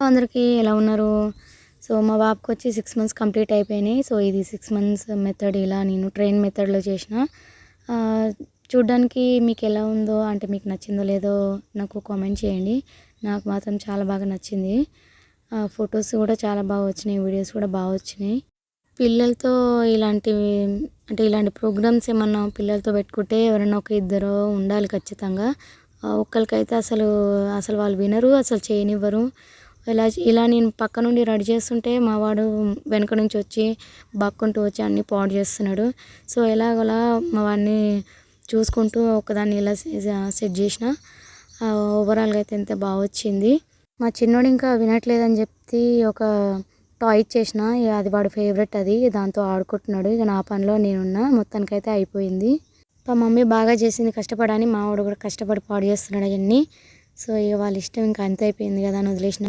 అందరికీ ఎలా ఉన్నారు? సో మా బాబుకి వచ్చి 6 మంత్స్ కంప్లీట్ అయిపోయినాయి. సో ఇది 6 మంత్స్ మెథడ్ ఇలా నేను ట్రైన్ మెథడ్‌లో చేసిన. చూడ్డానికి మీకు ఎలా ఉందో అంటే మీకు నచ్చిందో లేదో నాకు కామెంట్ చేయండి. నాకు మాత్రం చాలా బాగా నచ్చింది. ఫొటోస్ కూడా చాలా బాగా వచ్చినాయి. వీడియోస్ కూడా బాగా వచ్చినాయి. పిల్లలతో ఇలాంటివి అంటే ఇలాంటి ప్రోగ్రామ్స్ ఏమన్నా పిల్లలతో పెట్టుకుంటే ఎవరైనా ఒక ఇద్దరు ఉండాలి ఖచ్చితంగా. ఒక్కళ్ళకైతే అసలు వాళ్ళు వినరు, అసలు చేయనివ్వరు. ఇలా నేను పక్క నుండి రెడీ చేస్తుంటే మా వాడు వెనక నుంచి వచ్చి బాక్కుంటూ వచ్చి అన్నీ పాడు చేస్తున్నాడు. సో ఎలాగోలా మా వాడిని చూసుకుంటూ ఒకదాన్ని ఇలా సెట్ చేసిన. ఓవరాల్గా అయితే ఎంత బాగా వచ్చింది. మా చిన్నోడు ఇంకా వినట్లేదని చెప్పి ఒక టాయ్ ఇచ్చేసిన. అది వాడి ఫేవరెట్, అది దాంతో ఆడుకుంటున్నాడు. ఇక నా పనిలో నేనున్నా. మొత్తానికైతే అయిపోయింది. మా మమ్మీ బాగా చేసింది కష్టపడని, మా వాడు కూడా కష్టపడి పాడు చేస్తున్నాడు అవన్నీ. సో ఇక వాళ్ళ ఇష్టం ఇంకా అంత అయిపోయింది కదా అని వదిలేసిన.